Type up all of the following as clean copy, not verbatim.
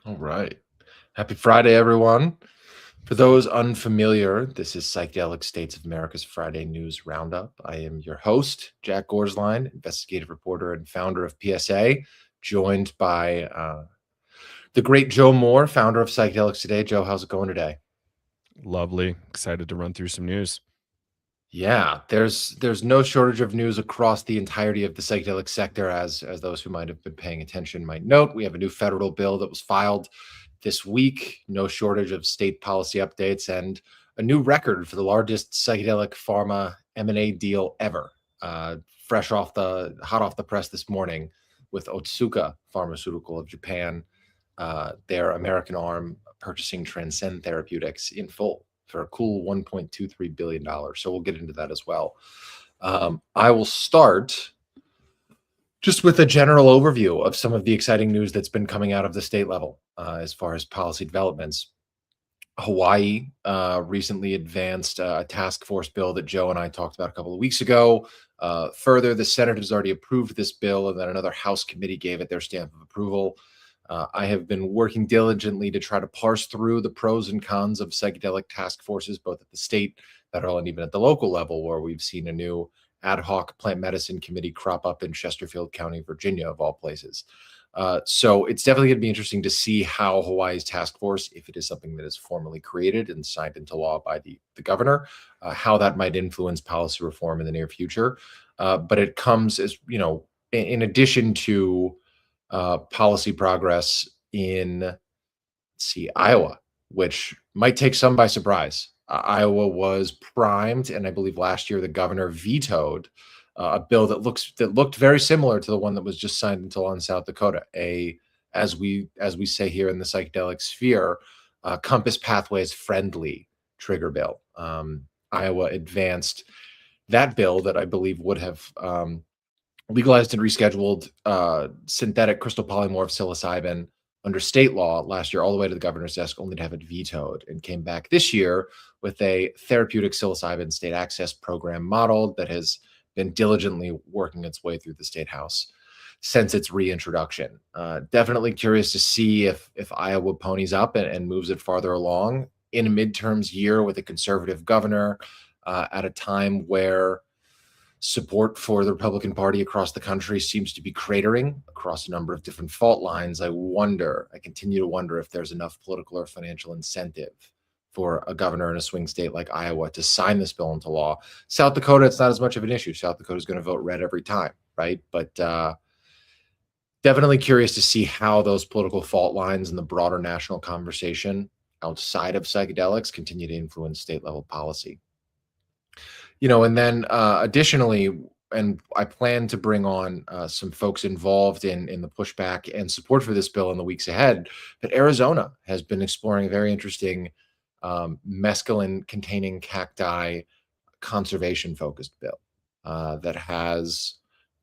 All right. Happy Friday, everyone. For those unfamiliar, this is Psychedelic States of America's Friday News Roundup. I am your host, Jack Gorsline, investigative reporter and founder of PSA, joined by the great Joe Moore, founder of Psychedelics Today. Joe, how's it going today? Lovely. Excited to run through some news. Yeah, there's no shortage of news across the entirety of the psychedelic sector, as those who might have been paying attention might note. We have a new federal bill that was filed this week, no shortage of state policy updates, and a new record for the largest psychedelic pharma M&A deal ever. Fresh off the hot off the press this morning with Otsuka Pharmaceutical of Japan, their American arm purchasing Transcend Therapeutics in full for a cool $1.23 billion. So we'll get into that as well. I will start just with a general overview of some of the exciting news that's been coming out of the state level as far as policy developments. Hawaii recently advanced a task force bill that Joe and I talked about a couple of weeks ago. Further, the Senate has already approved this bill, and then another House committee gave it their stamp of approval. I have been working diligently to try to parse through the pros and cons of psychedelic task forces, both at the state, federal, and even at the local level, where we've seen a new ad hoc plant medicine committee crop up in Chesterfield County, Virginia, of all places. So it's definitely going to be interesting to see how Hawaii's task force, if it is something that is formally created and signed into law by the governor, how that might influence policy reform in the near future. But it comes as, in addition to policy progress in, let's see, Iowa, which might take some by surprise. Iowa was primed, and I believe last year the governor vetoed a bill that looked very similar to the one that was just signed into law in South Dakota. As we say here in the psychedelic sphere, compass pathways friendly trigger bill. Iowa advanced that bill that I believe would have legalized and rescheduled synthetic crystal polymorph psilocybin under state law last year, all the way to the governor's desk, only to have it vetoed, and came back this year with a therapeutic psilocybin state access program model that has been diligently working its way through the state house since its reintroduction. Definitely curious to see if Iowa ponies up and moves it farther along in a midterms year with a conservative governor at a time where support for the Republican Party across the country seems to be cratering across a number of different fault lines. I continue to wonder if there's enough political or financial incentive for a governor in a swing state like Iowa to sign this bill into law. South Dakota, it's not as much of an issue. South Dakota is going to vote red every time, right? But definitely curious to see how those political fault lines in the broader national conversation outside of psychedelics continue to influence state level policy. And then additionally, and I plan to bring on some folks involved in the pushback and support for this bill in the weeks ahead. But Arizona has been exploring a very interesting mescaline-containing cacti conservation-focused bill that has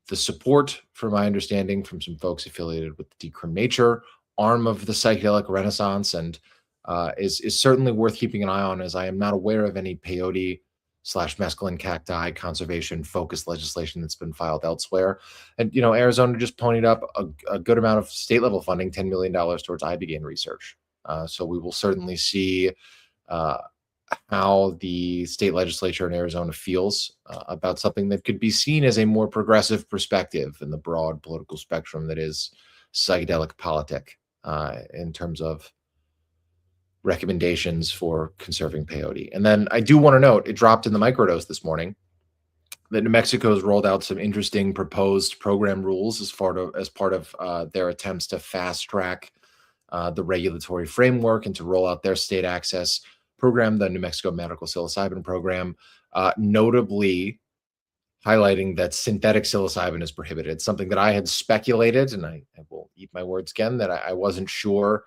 the support, from my understanding, from some folks affiliated with the Decrim Nature arm of the psychedelic renaissance, and is certainly worth keeping an eye on, as I am not aware of any peyote/mescaline cacti conservation focused legislation that's been filed elsewhere. And Arizona just ponied up a good amount of state level funding, $10 million towards ibogaine research. So we will certainly see how the state legislature in Arizona feels about something that could be seen as a more progressive perspective in the broad political spectrum that is psychedelic politic in terms of recommendations for conserving peyote. And then I do want to note, it dropped in the microdose this morning that New Mexico has rolled out some interesting proposed program rules as part of their attempts to fast track the regulatory framework and to roll out their state access program, the New Mexico Medical Psilocybin Program, notably highlighting that synthetic psilocybin is prohibited. It's something that I had speculated, and I will eat my words again, that I wasn't sure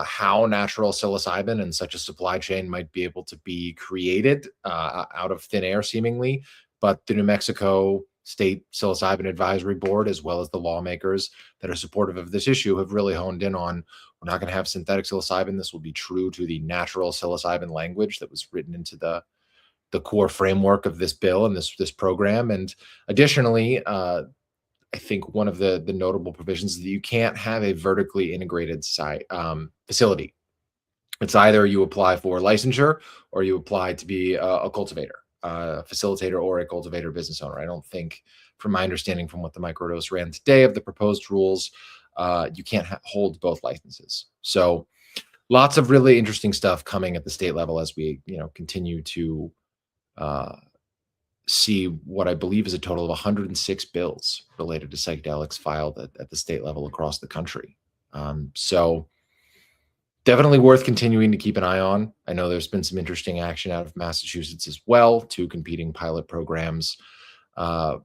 how natural psilocybin and such a supply chain might be able to be created out of thin air, seemingly. But the New Mexico State Psilocybin Advisory Board, as well as the lawmakers that are supportive of this issue, have really honed in on, we're not going to have synthetic psilocybin. This will be true to the natural psilocybin language that was written into the core framework of this bill and this program. And additionally, I think one of the notable provisions is that you can't have a vertically integrated facility. It's either you apply for licensure or you apply to be a cultivator, a facilitator, or a cultivator business owner. I don't think, from my understanding from what the microdose ran today of the proposed rules, you can't hold both licenses. So lots of really interesting stuff coming at the state level as we, continue to uh, see what I believe is a total of 106 bills related to psychedelics filed at the state level across the country. So definitely worth continuing to keep an eye on. I know there's been some interesting action out of Massachusetts as well. Two competing pilot programs, pilot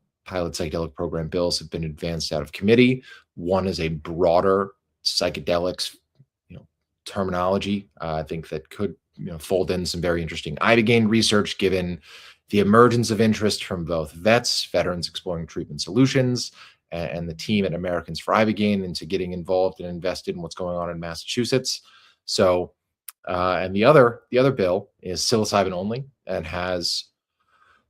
psychedelic program bills have been advanced out of committee. One is a broader psychedelics, terminology. I think that could, fold in some very interesting ibogaine research, given the emergence of interest from both vets, Veterans Exploring Treatment Solutions, and the team at Americans for Ibogaine into getting involved and invested in what's going on in Massachusetts. So, and the other bill is psilocybin only and has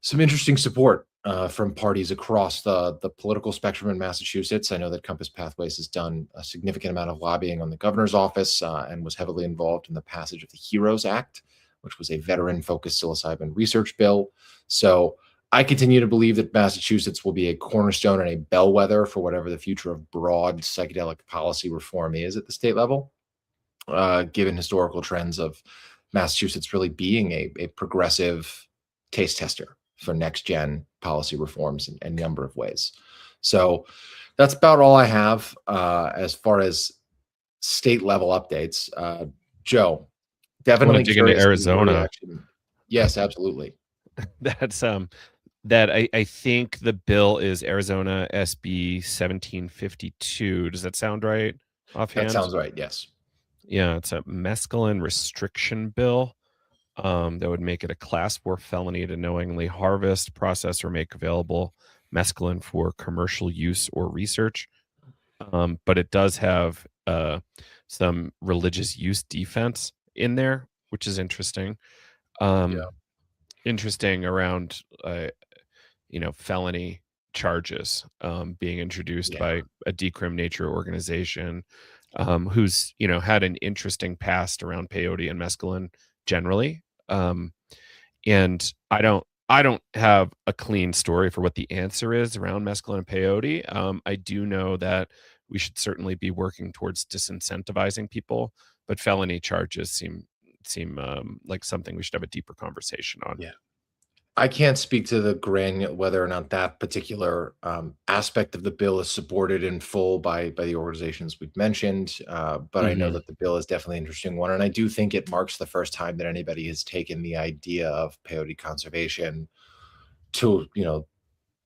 some interesting support from parties across the political spectrum in Massachusetts. I know that Compass Pathways has done a significant amount of lobbying on the governor's office and was heavily involved in the passage of the HEROES Act, which was a veteran-focused psilocybin research bill. So I continue to believe that Massachusetts will be a cornerstone and a bellwether for whatever the future of broad psychedelic policy reform is at the state level, given historical trends of Massachusetts really being a progressive taste tester for next gen policy reforms in a number of ways. So that's about all I have as far as state level updates. Joe, I want to definitely dig into curious to your Arizona. reaction. Yes, absolutely. That's that I think the bill is Arizona SB 1752. Does that sound right That offhand? sounds right. Yes. Yeah, it's a mescaline restriction bill. That would make it a class 4 felony to knowingly harvest, process, or make available mescaline for commercial use or research. But it does have some religious use defense in there, which is interesting. Yeah. Interesting around felony charges being introduced Yeah. by a decrim nature organization who's had an interesting past around peyote and mescaline generally. And I don't have a clean story for what the answer is around mescaline and peyote. I do know that we should certainly be working towards disincentivizing people, but felony charges seem like something we should have a deeper conversation on. Yeah. I can't speak to the whether or not that particular aspect of the bill is supported in full by the organizations we've mentioned, but I know Hmm. that the bill is definitely an interesting one, and I do think it marks the first time that anybody has taken the idea of peyote conservation to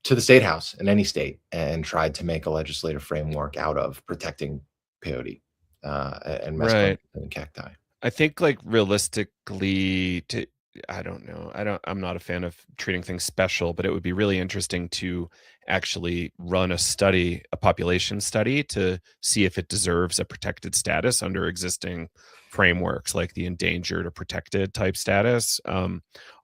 to the state house in any state and tried to make a legislative framework out of protecting peyote and mescaline Right. and cacti. I think like realistically to I don't know. I'm not a fan of treating things special, but it would be really interesting to actually run a study, a population study to see if it deserves a protected status under existing frameworks like the endangered or protected type status.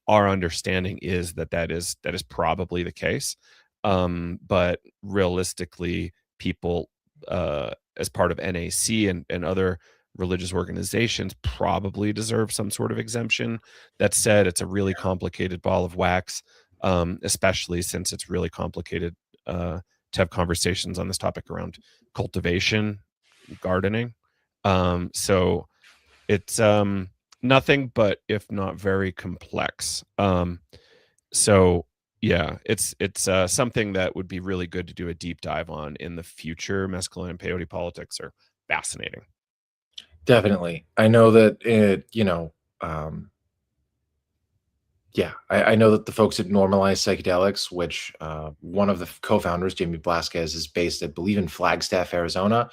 Our understanding is that is probably the case. But realistically, people as part of NAC and other religious organizations probably deserve some sort of exemption. That said, it's a really complicated ball of wax, especially since it's really complicated to have conversations on this topic around cultivation, gardening. So it's nothing but if not very complex. So yeah, it's something that would be really good to do a deep dive on in the future. Mescaline and peyote politics are fascinating. Definitely. I know that yeah, I know that the folks at Normalize Psychedelics, which one of the co-founders, Jamie Blasquez, is based, I believe, in Flagstaff, Arizona.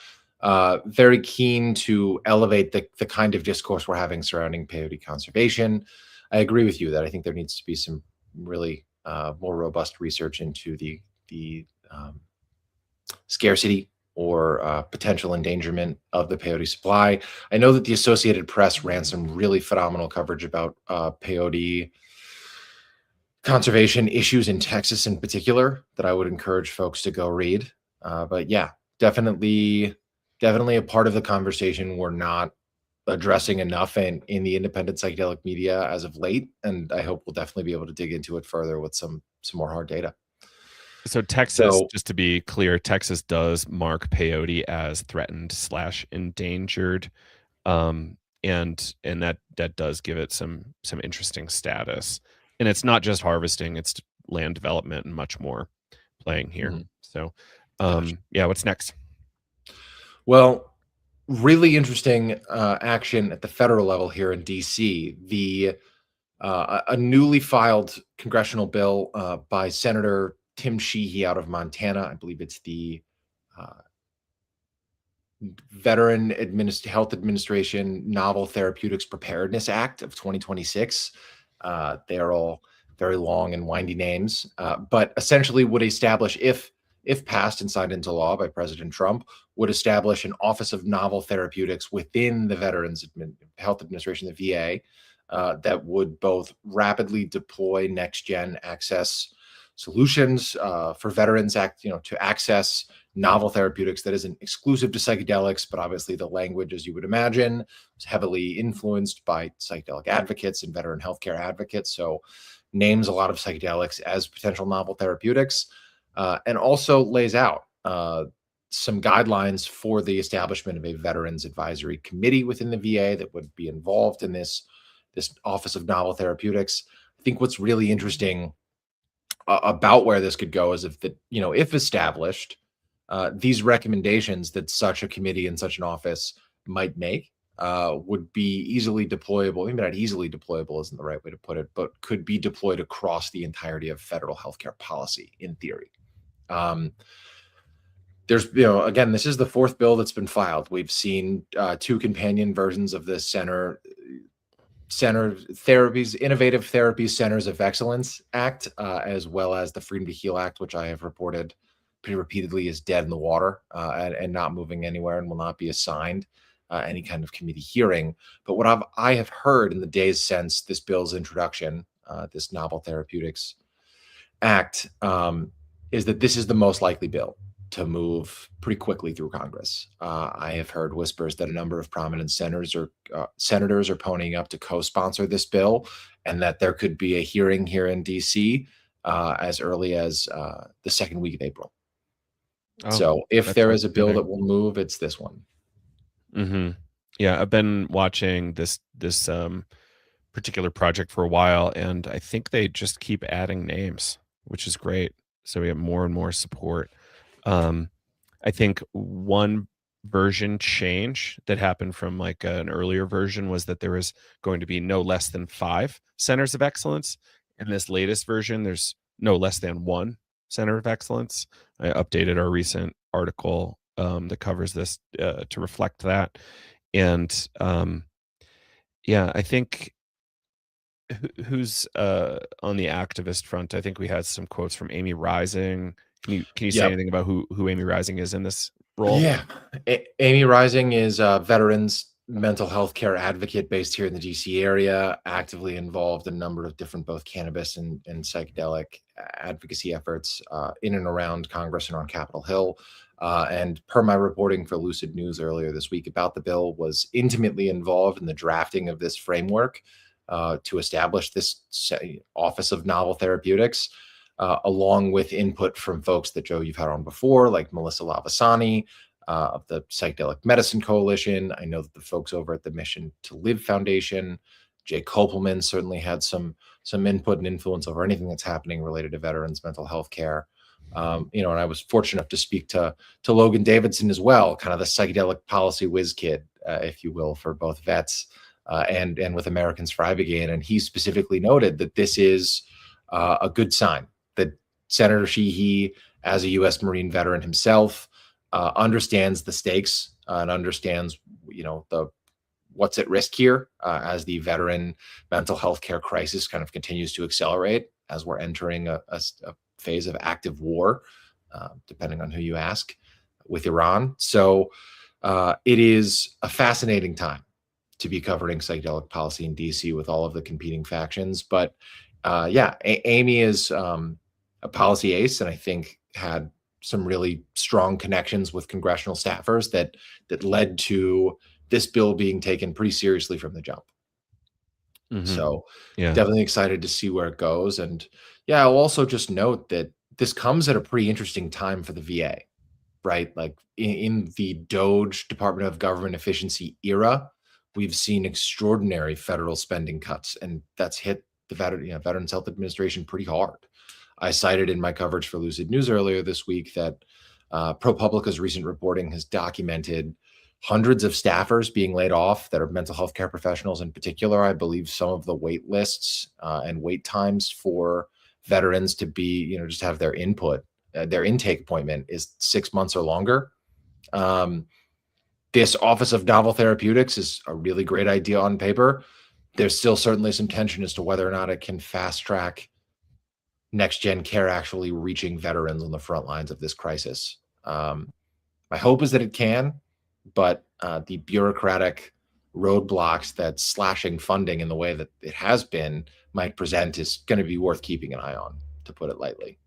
Very keen to elevate the kind of discourse we're having surrounding peyote conservation. I agree with you that I think there needs to be some really more robust research into the scarcity or potential endangerment of the peyote supply. I know that the Associated Press ran some really phenomenal coverage about peyote conservation issues in Texas in particular that I would encourage folks to go read. But yeah, definitely, definitely a part of the conversation we're not addressing enough in the independent psychedelic media as of late, and I hope we'll definitely be able to dig into it further with some more hard data. So Texas, So just to be clear, Texas does mark peyote as threatened slash endangered, and that does give it some interesting status. And it's not just harvesting; it's land development and much more playing here. mhm, So, gotcha. yeah, what's next? Well, really interesting action at the federal level here in DC. A newly filed congressional bill by Senator Tim Sheehy out of Montana. I believe it's the uh, Health Administration Novel Therapeutics Preparedness Act of 2026. They are all very long and windy names, but essentially would establish, if passed and signed into law by President Trump, would establish an Office of Novel Therapeutics within the Health Administration, the VA, that would both rapidly deploy next gen access solutions for veterans to access novel therapeutics that isn't exclusive to psychedelics, but obviously the language, as you would imagine, is heavily influenced by psychedelic advocates and veteran healthcare advocates. So names a lot of psychedelics as potential novel therapeutics, and also lays out some guidelines for the establishment of a Veterans Advisory Committee within the VA that would be involved in this Office of Novel Therapeutics. I think what's really interesting about where this could go is if established, these recommendations that such a committee and such an office might make would be easily deployable. Maybe not easily deployable isn't the right way to put it, but could be deployed across the entirety of federal healthcare policy in theory. Um, again, this is the fourth bill that's been filed. We've seen two companion versions of this Innovative Therapies Centers of Excellence Act, as well as the Freedom to Heal Act, which I have reported pretty repeatedly is dead in the water, and not moving anywhere and will not be assigned any kind of committee hearing. But what I have heard in the days since this bill's introduction, this Novel Therapeutics Act, is that this is the most likely bill to move pretty quickly through Congress. I have heard whispers that a number of prominent senators are ponying up to co-sponsor this bill, and that there could be a hearing here in DC as early as the second week of April. Oh, So if that's there worth is a bill noting. that will move, it's this one. Yeah, I've been watching this particular project for a while, and I think they just keep adding names, which is great. So we have more and more support. Um, I think one version change that happened from like an earlier version was that there was going to be no less than 5 centers of excellence. In this latest version, there's no less than 1 center of excellence. I updated our recent article that covers this to reflect that. And yeah, I think who's on the activist front, I think we had some quotes from Amy Rising. Can you say Yep. anything about who Amy Rising is in this role? Yeah. Amy Rising is a veterans mental health care advocate based here in the DC area, actively involved in a number of different both cannabis and psychedelic advocacy efforts in and around Congress and on Capitol Hill. And per my reporting for Lucid News earlier this week about the bill, was intimately involved in the drafting of this framework to establish this Office of Novel Therapeutics, along with input from folks that, Joe, you've had on before, like Melissa Lavasani of the Psychedelic Medicine Coalition. I know that the folks over at the Mission to Live Foundation, Jay Kopelman, certainly had some input and influence over anything that's happening related to veterans' mental health care. And I was fortunate enough to speak to Logan Davidson as well, kind of the psychedelic policy whiz kid, if you will, for both vets and with Americans for Ibogaine. And he specifically noted that this is a good sign that Senator Sheehy, as a U.S. Marine veteran himself, understands the stakes and understands, what's at risk here as the veteran mental health care crisis kind of continues to accelerate as we're entering a phase of active war, depending on who you ask, with Iran. So it is a fascinating time to be covering psychedelic policy in DC with all of the competing factions. But Amy is a policy ace, and I think had some really strong connections with congressional staffers that led to this bill being taken pretty seriously from the jump. So Yeah. definitely excited to see where it goes. And yeah, I'll also just note that this comes at a pretty interesting time for the VA, right? Like in the Doge Department of Government Efficiency era, we've seen extraordinary federal spending cuts, and that's hit the Veterans Health Administration pretty hard. I cited in my coverage for Lucid News earlier this week that ProPublica's recent reporting has documented hundreds of staffers being laid off that are mental health care professionals in particular. I believe some of the wait lists and wait times for veterans to be, just have their input, their intake appointment is 6 months or longer. This Office of Novel Therapeutics is a really great idea on paper. There's still certainly some tension as to whether or not it can fast track next gen care actually reaching veterans on the front lines of this crisis. My hope is that it can, but the bureaucratic roadblocks that slashing funding in the way that it has been might present is going to be worth keeping an eye on, to put it lightly.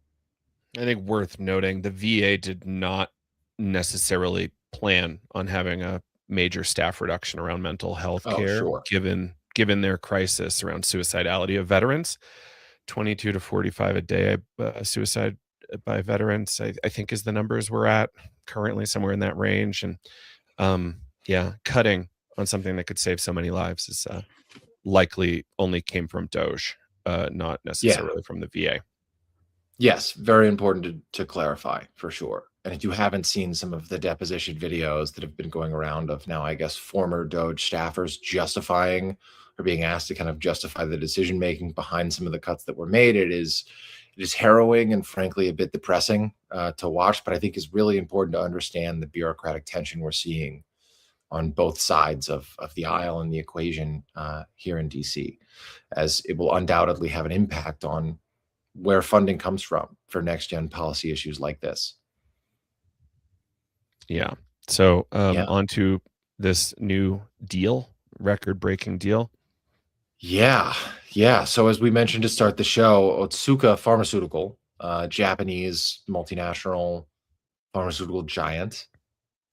I think worth noting, the VA did not necessarily plan on having a major staff reduction around mental health care, Sure. given their crisis around suicidality of veterans. 22 to 45 a day suicide by veterans, I think, is the numbers we're at currently, somewhere in that range. And cutting on something that could save so many lives is likely only came from Doge, not necessarily from the VA. Yes, very important to clarify, for sure. And if you haven't seen some of the deposition videos that have been going around of now, I guess, former Doge staffers justifying or being asked to kind of justify the decision making behind some of the cuts that were made, it is harrowing and frankly a bit depressing to watch. But I think is really important to understand the bureaucratic tension we're seeing on both sides of the aisle and the equation here in DC, as it will undoubtedly have an impact on where funding comes from for next gen policy issues like this. Yeah. So on to this new deal, record breaking deal. Yeah. So as we mentioned to start the show, Otsuka Pharmaceutical, Japanese multinational pharmaceutical giant,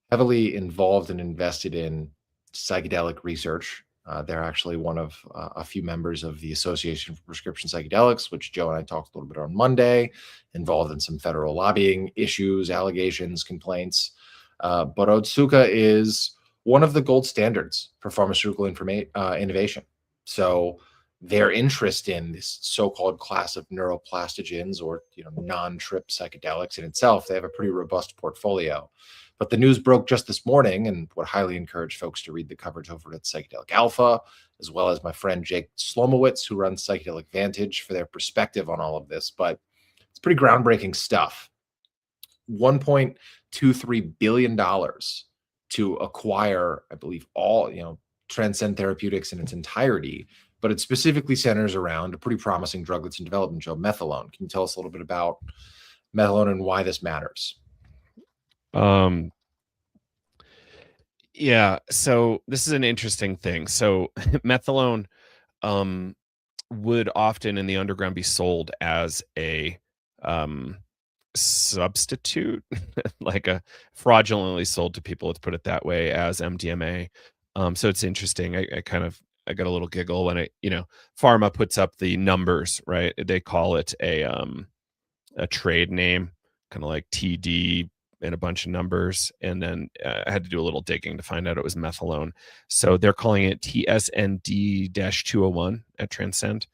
heavily involved and invested in psychedelic research. They're actually one of a few members of the Association for Prescription Psychedelics, which Joe and I talked a little bit on Monday, involved in some federal lobbying issues, allegations, complaints. But Otsuka is one of the gold standards for pharmaceutical innovation. So their interest in this so-called class of neuroplastogens, or non-trip psychedelics in itself, they have a pretty robust portfolio. But the news broke just this morning, and would highly encourage folks to read the coverage over at Psychedelic Alpha, as well as my friend Jake Slomowitz, who runs Psychedelic Vantage, for their perspective on all of this. But it's pretty groundbreaking stuff. $1.23 billion to acquire, I believe, all, Transcend Therapeutics in its entirety, but it specifically centers around a pretty promising drug that's in development, Joe, methadone. Can you tell us a little bit about methadone and why this matters? Yeah, so this is an interesting thing. So methadone would often in the underground be sold as a substitute, like a fraudulently sold to people, let's put it that way, as MDMA. So it's interesting. I got a little giggle when pharma puts up the numbers, right? They call it a trade name, kind of like TD and a bunch of numbers. And then I had to do a little digging to find out it was methadone. So they're calling it TSND-201 at Transcend.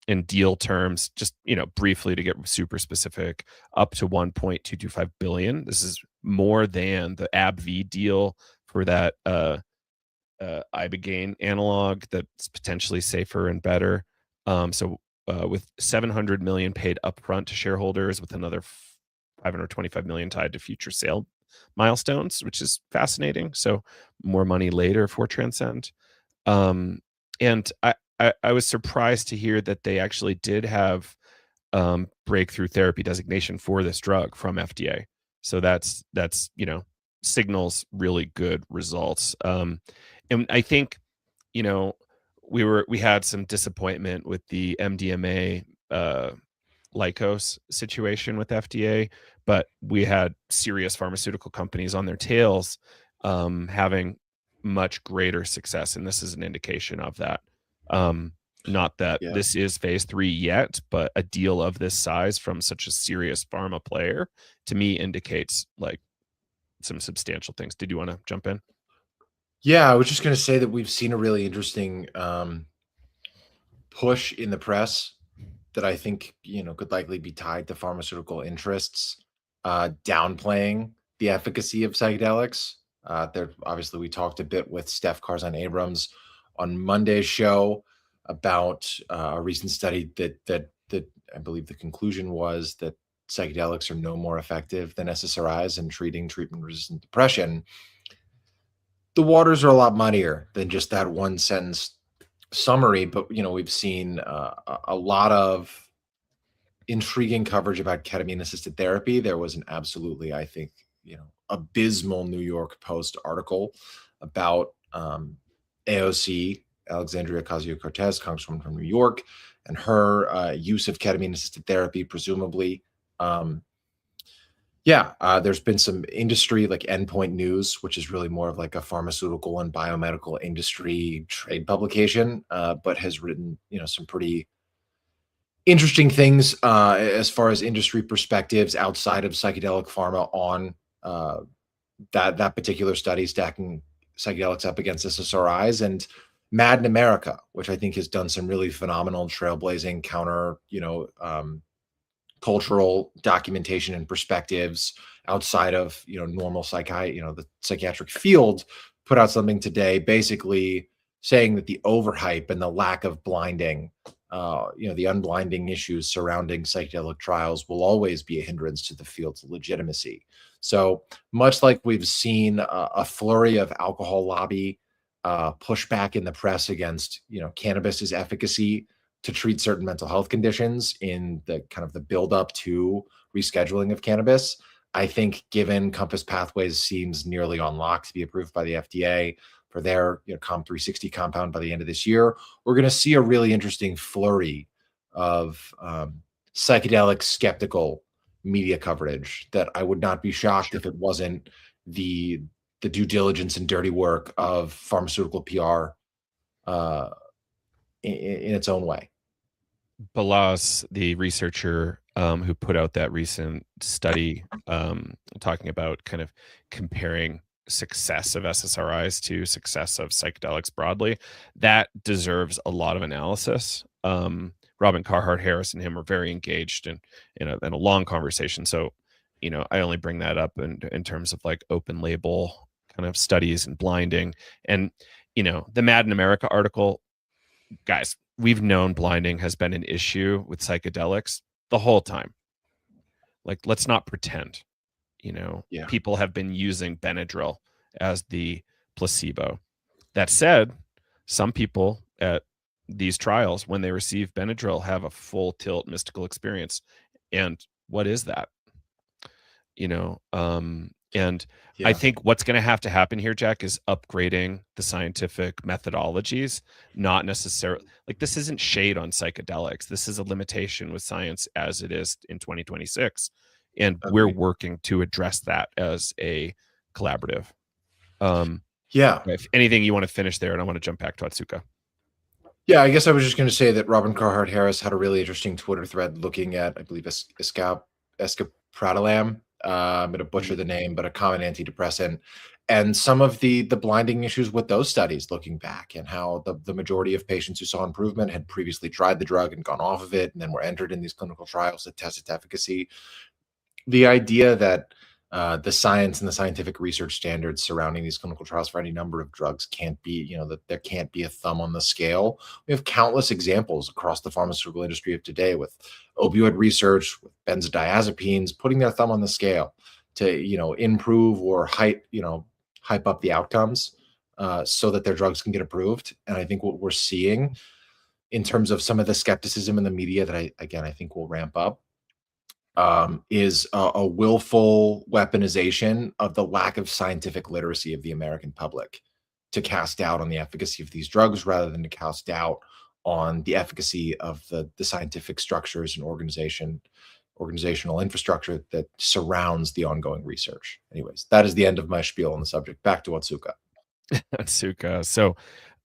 In deal terms, just briefly to get super specific, up to 1.225 billion. This is more than the AbbVie deal for that ibogaine analog that's potentially safer and better. With 700 million paid upfront to shareholders, with another 525 million tied to future sale milestones, which is fascinating. So more money later for Transcend. And I was surprised to hear that they actually did have breakthrough therapy designation for this drug from FDA. So that's signals really good results. And I think we had some disappointment with the MDMA Lycos situation with FDA, but we had serious pharmaceutical companies on their tails having much greater success, and this is an indication of that. Not that Yeah. this is phase 3 yet, but a deal of this size from such a serious pharma player to me indicates like some substantial things. Did you want to jump in? Yeah, I was just going to say that we've seen a really interesting push in the press that I think, could likely be tied to pharmaceutical interests, downplaying the efficacy of psychedelics. There, obviously, we talked a bit with Steph Carzine Abrams on Monday's show about a recent study that I believe the conclusion was that psychedelics are no more effective than SSRIs in treating treatment-resistant depression. The waters are a lot muddier than just that one sentence summary, but we've seen a lot of intriguing coverage about ketamine assisted therapy. There was an absolutely, I think, abysmal New York Post article about AOC, Alexandria Ocasio-Cortez, congresswoman from New York, and her use of ketamine assisted therapy, presumably. There's been some industry like Endpoint News, which is really more of like a pharmaceutical and biomedical industry trade publication, but has written, some pretty interesting things as far as industry perspectives outside of psychedelic pharma on that particular study, stacking psychedelics up against SSRIs, and Mad in America, which I think has done some really phenomenal trailblazing counter, cultural documentation and perspectives outside of normal the psychiatric field, put out something today basically saying that the overhype and the lack of blinding, the unblinding issues surrounding psychedelic trials will always be a hindrance to the field's legitimacy. So much like we've seen a flurry of alcohol lobby pushback in the press against cannabis's efficacy to treat certain mental health conditions in the kind of the buildup to rescheduling of cannabis, I think given Compass Pathways seems nearly on lock to be approved by the FDA for their COMP360 compound by the end of this year, we're going to see a really interesting flurry of psychedelic skeptical media coverage that I would not be shocked if it wasn't the due diligence and dirty work of pharmaceutical PR in its own way. Balas, the researcher who put out that recent study talking about kind of comparing success of SSRIs to success of psychedelics broadly, that deserves a lot of analysis. Robin Carhart Harris and him are very engaged in a long conversation. So, I only bring that up in terms of like open label kind of studies and blinding. And, the Mad in America article, guys, we've known blinding has been an issue with psychedelics the whole time. Like, let's not pretend, people have been using Benadryl as the placebo. That said, some people at these trials, when they receive Benadryl, have a full tilt mystical experience. And what is that? And I think what's going to have to happen here, Jack, is upgrading the scientific methodologies, not necessarily like this isn't shade on psychedelics. This is a limitation with science as it is in 2026. And we're working to address that as a collaborative. If anything, you want to finish there, and I want to jump back to Otsuka. Yeah, I guess I was just going to say that Robin Carhart Harris had a really interesting Twitter thread looking at, I believe, escapradalam. I'm going to butcher the name, but a common antidepressant, and some of the blinding issues with those studies looking back, and how the majority of patients who saw improvement had previously tried the drug and gone off of it and then were entered in these clinical trials that test its efficacy. The idea that the science and the scientific research standards surrounding these clinical trials for any number of drugs can't be, that there can't be a thumb on the scale. We have countless examples across the pharmaceutical industry of today with opioid research, with benzodiazepines, putting their thumb on the scale to, improve or hype up the outcomes so that their drugs can get approved. And I think what we're seeing in terms of some of the skepticism in the media that I think will ramp up is a willful weaponization of the lack of scientific literacy of the American public to cast doubt on the efficacy of these drugs rather than to cast doubt on the efficacy of the scientific structures and organizational infrastructure that surrounds the ongoing research. Anyways, that is the end of my spiel on the subject. Back to Otsuka. Otsuka. So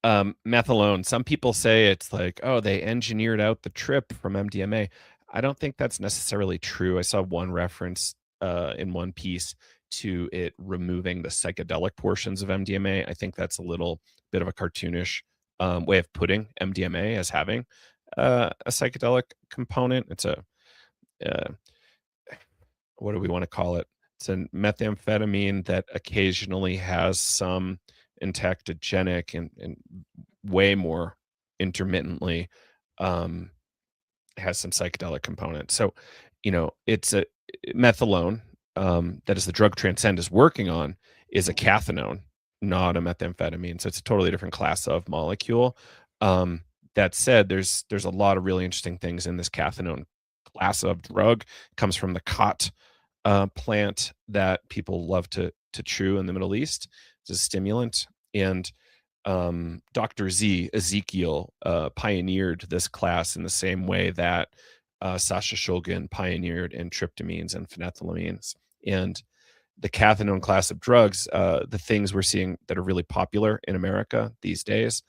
methylone, some people say it's like, oh, they engineered out the trip from MDMA. I don't think that's necessarily true. I saw one reference in one piece to it removing the psychedelic portions of MDMA. I think that's a little bit of a cartoonish way of putting MDMA as having a psychedelic component. It's a uh, what do we want to call it? It's a methamphetamine that occasionally has some entactogenic and way more intermittently um, has some psychedelic component. So, it's a methylone that is the drug Transcend is working on is a cathinone, not a methamphetamine. So it's a totally different class of molecule. Um, that said, there's a lot of really interesting things in this cathinone class of drug. It comes from the khat plant that people love to chew in the Middle East. It's a stimulant, and Dr. Ezekiel pioneered this class in the same way that Sasha Shulgin pioneered in tryptamines and phenethylamines. And the cathinone class of drugs, the things we're seeing that are really popular in America these days,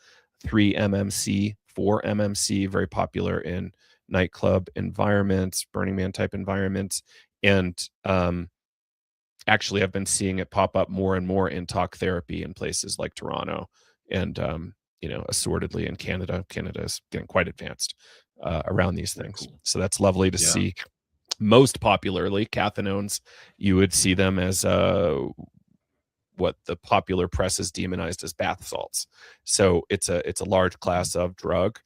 3-MMC, 4-MMC, very popular in nightclub environments, Burning Man type environments, and actually I've been seeing it pop up more and more in talk therapy in places like Toronto and assortedly in Canada. Canada is getting quite advanced around these things. Cool. So that's lovely to Yeah. see. Most popularly, cathinones, you would see them as what the popular press has demonized as bath salts. So it's a large class of drug.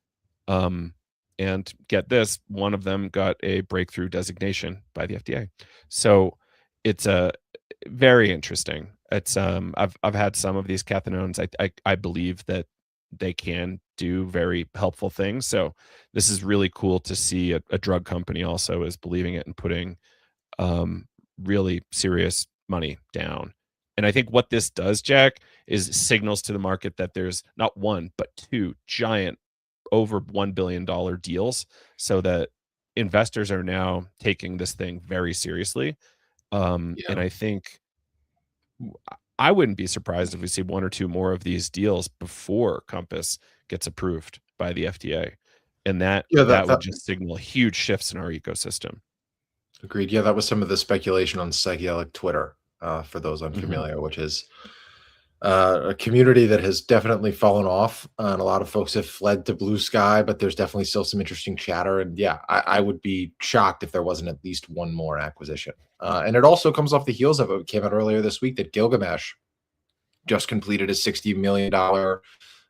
And get this, one of them got a breakthrough designation by the FDA. So it's a very interesting. It's I've had some of these cathinones. I believe that they can do very helpful things. So this is really cool to see a drug company also is believing it and putting really serious money down. And I think what this does, Jack, is signals to the market that there's not one, but two giant over $1 billion deals, so that investors are now taking this thing very seriously. And I think I wouldn't be surprised if we see one or two more of these deals before Compass gets approved by the FDA. And that would just signal huge shifts in our ecosystem. Agreed. Yeah, that was some of the speculation on psychedelic Twitter, for those unfamiliar, which is a community that has definitely fallen off, and a lot of folks have fled to Blue Sky, but there's definitely still some interesting chatter. And yeah, I would be shocked if there wasn't at least one more acquisition. And it also comes off the heels of it came out earlier this week that Gilgamesh just completed a $60 million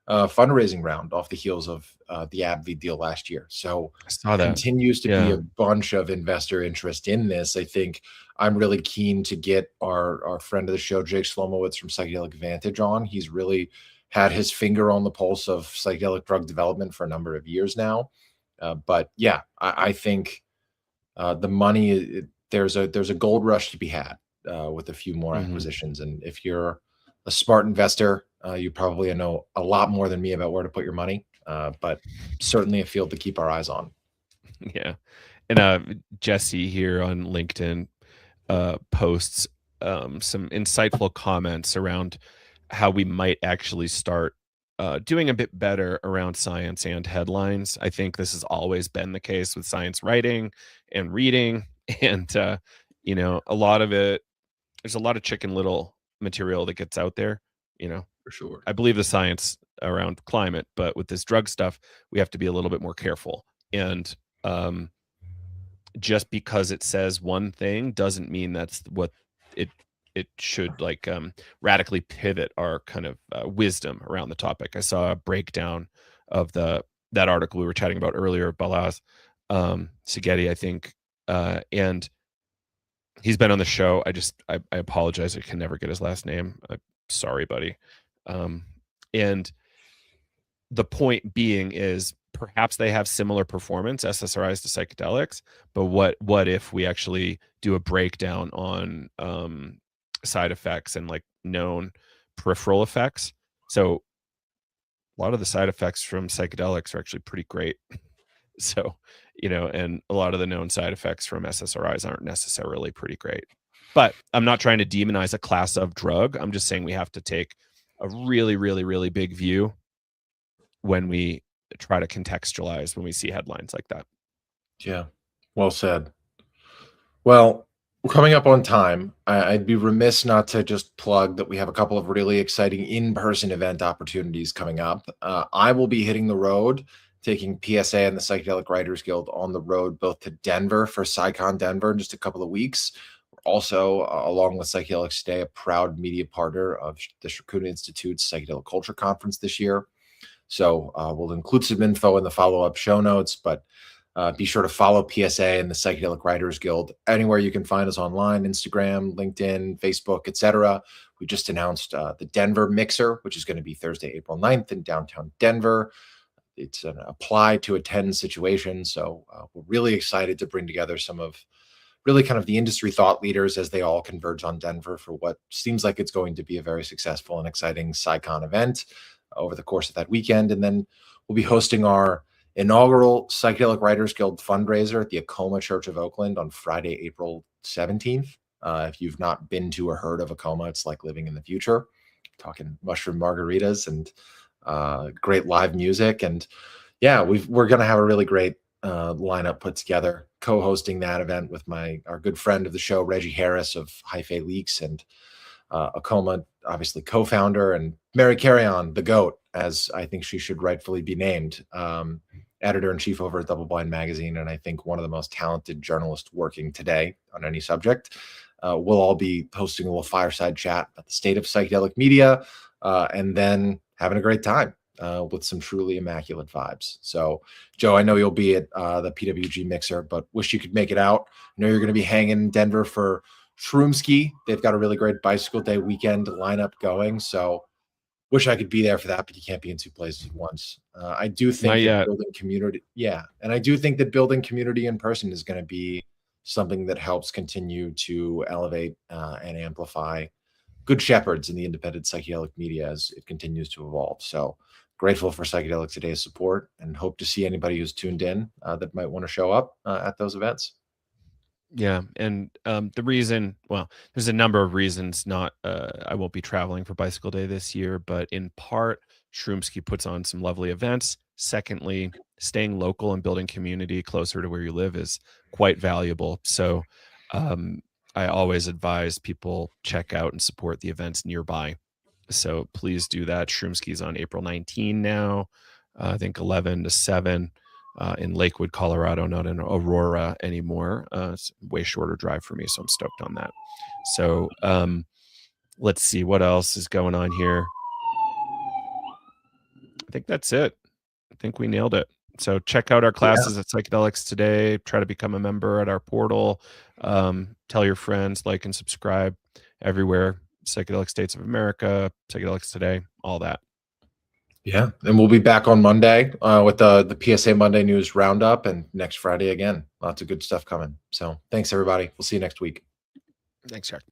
fundraising round off the heels of the AbbVie deal last year. So I saw that. Continues to be a bunch of investor interest in this. I think I'm really keen to get our friend of the show, Jake Slomowitz from Psychedelic Vantage on. He's really had his finger on the pulse of psychedelic drug development for a number of years now. But yeah, I think the money, there's a gold rush to be had with a few more acquisitions. And if you're a smart investor, you probably know a lot more than me about where to put your money, but certainly a field to keep our eyes on. Yeah. And Jesse here on LinkedIn posts some insightful comments around how we might actually start doing a bit better around science and headlines. I think this has always been the case with science writing and reading. And, a lot of it, there's a lot of Chicken Little material that gets out there, For sure. I believe the science around climate, but with this drug stuff, we have to be a little bit more careful. And just because it says one thing doesn't mean that's what it should radically pivot our kind of wisdom around the topic. I saw a breakdown of that article we were chatting about earlier, Balazs Sigeti, I think, and he's been on the show. I apologize, I can never get his last name. I'm sorry, buddy. And the point being is perhaps they have similar performance, SSRIs to psychedelics, but what if we actually do a breakdown on side effects and known peripheral effects? So a lot of the side effects from psychedelics are actually pretty great. So, and a lot of the known side effects from SSRIs aren't necessarily pretty great. But I'm not trying to demonize a class of drug. I'm just saying we have to take a really, really, really big view when we try to contextualize when we see headlines like that. Yeah, well said. Well, we're coming up on time. I'd be remiss not to just plug that we have a couple of really exciting in-person event opportunities coming up. I will be hitting the road, taking PSA and the Psychedelic Writers Guild on the road, both to Denver for PsyCon Denver in just a couple of weeks. We're also, along with Psychedelics Today, a proud media partner of the Shirkuda Institute's Psychedelic Culture Conference this year. So we'll include some info in the follow-up show notes, but be sure to follow PSA and the Psychedelic Writers Guild anywhere you can find us online, Instagram, LinkedIn, Facebook, etc. We just announced the Denver Mixer, which is going to be Thursday, April 9th in downtown Denver. It's an apply to attend situation. So we're really excited to bring together some of really kind of the industry thought leaders as they all converge on Denver for what seems like it's going to be a very successful and exciting PsyCon event over the course of that weekend. And then we'll be hosting our inaugural Psychedelic Writers Guild fundraiser at the Acoma Church of Oakland on Friday, April 17th. If you've not been to or heard of Acoma, it's like living in the future. Talking mushroom margaritas and great live music. And yeah, we're going to have a really great lineup put together, co-hosting that event with our good friend of the show, Reggie Harris of Hyphae Leaks, and Acoma, obviously co-founder, and Mary Carrion, the GOAT, as I think she should rightfully be named, editor-in-chief over at Double Blind Magazine, and I think one of the most talented journalists working today on any subject. We'll all be hosting a little fireside chat about the state of psychedelic media, and then having a great time with some truly immaculate vibes. So, Joe, I know you'll be at the PWG Mixer, but wish you could make it out. I know you're going to be hanging in Denver for Shroomski. They've got a really great bicycle day weekend lineup going. So wish I could be there for that, but you can't be in two places at once. I do think that building community. Yeah. And I do think that building community in person is going to be something that helps continue to elevate and amplify good shepherds in the independent psychedelic media as it continues to evolve. So grateful for Psychedelics Today's support and hope to see anybody who's tuned in that might want to show up at those events. Yeah, and the reason, well, there's a number of reasons not I won't be traveling for Bicycle Day this year, but in part, Shroomski puts on some lovely events. Secondly, staying local and building community closer to where you live is quite valuable. So I always advise people check out and support the events nearby. So please do that. Shroomski's on April 19 now, I think 11 to 7. In Lakewood, Colorado, not in Aurora anymore. It's a way shorter drive for me, so I'm stoked on that. So let's see what else is going on here. I think that's it. I think we nailed it. So check out our classes at Psychedelics Today. Try to become a member at our portal. Tell your friends, like and subscribe everywhere. Psychedelic States of America, Psychedelics Today, all that. Yeah, and we'll be back on Monday with the PSA Monday News Roundup, and next Friday again. Lots of good stuff coming. So thanks, everybody. We'll see you next week. Thanks, Jack.